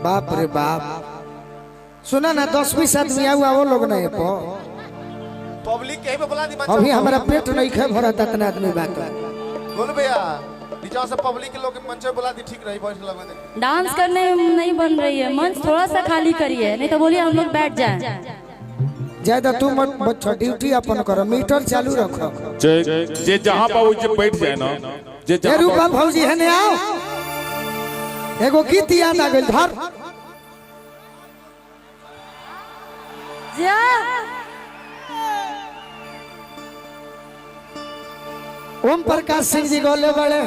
बाप रे बाप। सुना ना 10-20 आदमी आया वो लोग नहीं पो पब्लिक के बोला दी अभी हमारा पेट नहीं खे भरा ततना आदमी बात बोल भैया नीचे से पब्लिक के लोग मंच पे बोला दी ठीक रही वॉइस लगा दे। डांस करने नहीं बन रही है, मंच थोड़ा सा खाली करिए, नहीं तो बोलिए हम लोग बैठ जाएं। ज्यादा तू मत बच्चा ड्यूटी अपन करो, मीटर चालू रखो। जे जहां पर वो बैठ जाए ना, जे ए रूपा भौजी है ने आओ, एगो गीत याद आ गेल धर। जा ओम प्रकाश सिंह जी गोले बड़े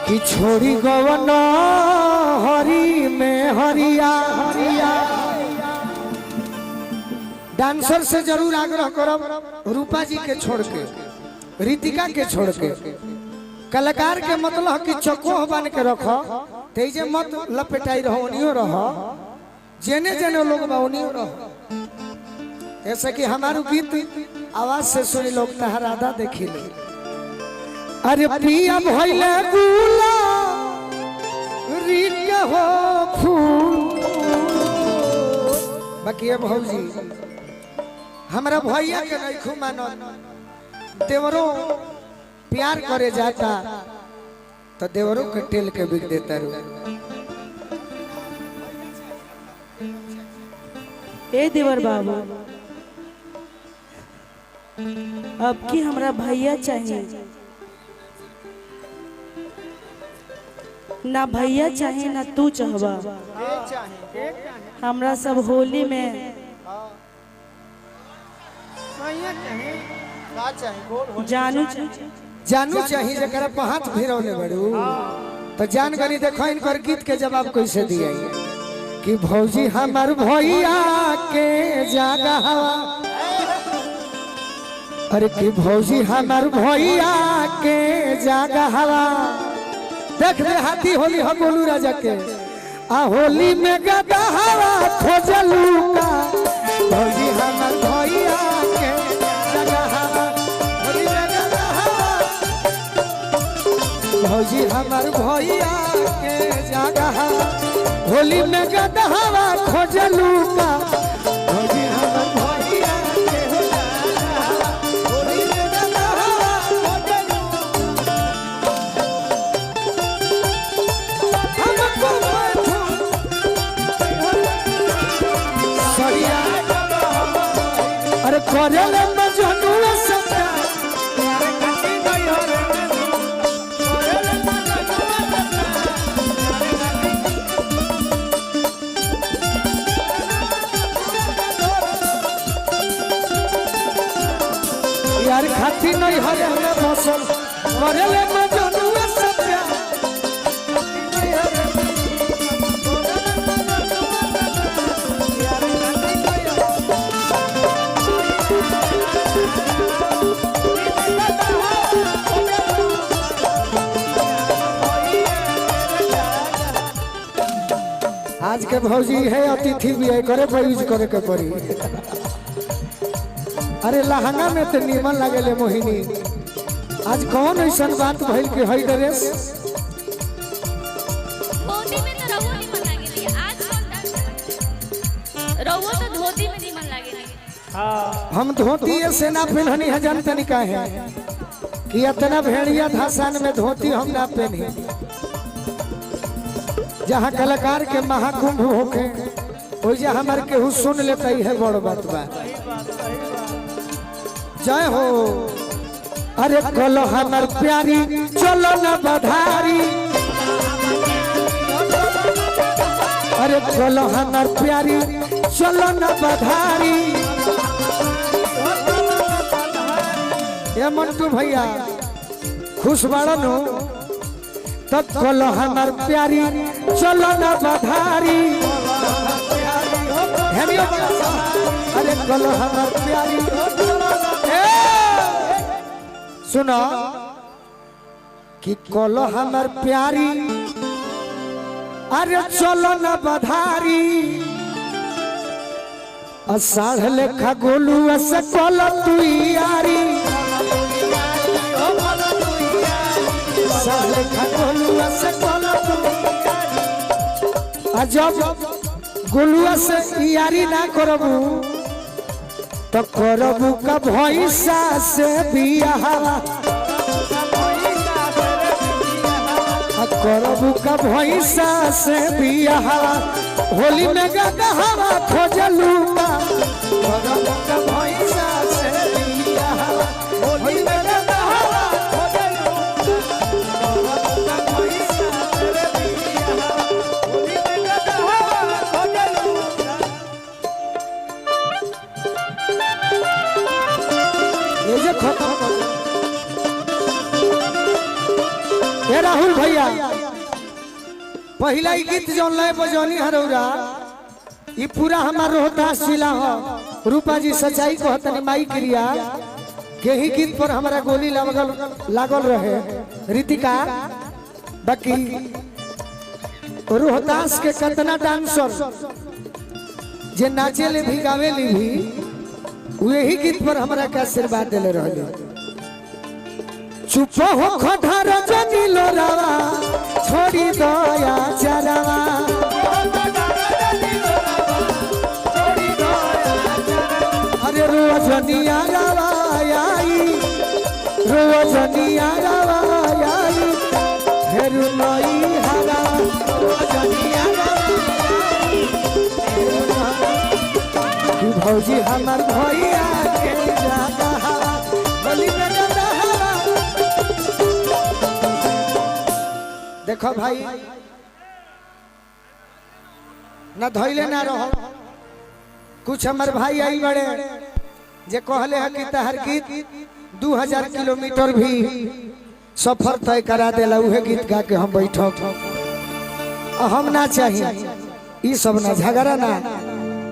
कि छोड़ी गवन हरी में हरिया हरिया। डांसर से जरूर आग्रह करब, रूपा जी के छोड़ के, रितिका के छोड़ के, कलाकार के मतलब कि चकोह बन के रखो, तेजे मत लपेटाई रहो, उनियो रहो, जेने जेने लोग बा उनियो रहो। ऐसा कि हमारू गीत आवाज से सुनी लोग तहरादा देखी ले। अरे पिया भइले गुला रीत हो फूल। बाकी भौजी हमारा भैया के नहीं खूब मानो, देवरो प्यार करे जाता तो देवरो के टेल के बिक देता रू। ए देवर बाबू, अब की हमरा भैया चाहिए, ना भैया चाहिए ना तू चाहबा। हमरा सब होली में जानू जानू चाहिए जरा पर हाथ भिरौले बड़ू तो जान गनी देखो इनकर गीत के जवाब कैसे दिए कि भौजी हमार भैया के जागा हवा। अरे कि भौजी हमार भैया के जागा हवा। देख दे हाथी होली हो गोलू राजा के आ होली में गदा हवा खोजलू का। भौजी हमार भैया के जागा हवा, होली में गदा हवा। भौजी हमार भैया के जागा हवा, होली में गदा हवा खोजलू का। भौजी हमार भैया के जागा हवा, होली में गदा हवा खोजलू। अरे करेले मजनू सत्या यार खाती नहीं हरे हमें फसल करेले मजनू सत्या। आज के भौजी है अतिथि भी है करे पर यूज करे के पड़ी। अरे लहंगा में तो नीमन लगे ले मोहिनी, आज कौन ऐसा बात भइल के हई ड्रेस धोती में तो रहुआ निमन लागेली, आज कौन रहुआ तो धोती में निमन लागेली। हम धोती से ना पहननी है, जान तनिका है कि इतना भेड़िया धासान में धोती हम ना पहनी। जहाँ कलाकार के महाकुंभ होके वही हमारे केहू सुन लेता है, बड़ बात बा। जय हो। अरे कलो हमार प्यारी चलो न बधारी। अरे कलो हमार प्यारी चलो न बधारी। ये मंटू भैया खुश बाड़न हो तब कलो हमार प्यारी चलो न बधारी। अरे कलो हमार प्यारी सुनो कि कलो हमार प्यारी अरे चलो न बधारी। अषाढ़ लेखा गोलू से कलो तू यारी। अषाढ़ लेखा गोलू से कलो तू आ जब गोलुआ से यारी ना करबू तो करबू का भैंसा से बियाह करबू का भैंसा से बियाह होली में गदहवा खोजलू करबू का भैंसा से बियाह होली में गदहवा खोजलू करबू का भैंसा से बियाह होली में गदहवा खोजलू। ये जो खत्म कर ए राहुल भैया पहला गीत जौन लय बजौनी हरौरा ये पूरा हमार रोहतास जिला हो रूपा जी सच्चाई कहतनी माई क्रिया के ही गीत पर हमारा गोली लागल रहे रितिका बाकी रोहतास के कतना डांसर जे नाचे ले भी गावे ले भी वही गीत पर हमारा का आशीर्वाद दिले रहले। चुप हो खधार जनी लोरावा छोड़ी दया चरावा अरे रोजनिया रावा आई रोजनिया रावा आई हेरु नई हरा रोजनिया रावा आई भौजी हमार भैया के जाता बोली में देखो भाई न धैले ना रहो कुछ हमारे भाई आई बड़े जे कहले है कि तहर गीत 2000 किलोमीटर भी सफर तय करा देला उहे गीत गा के हम बैठो हम ना चाहिए ई सब ना झगड़ा ना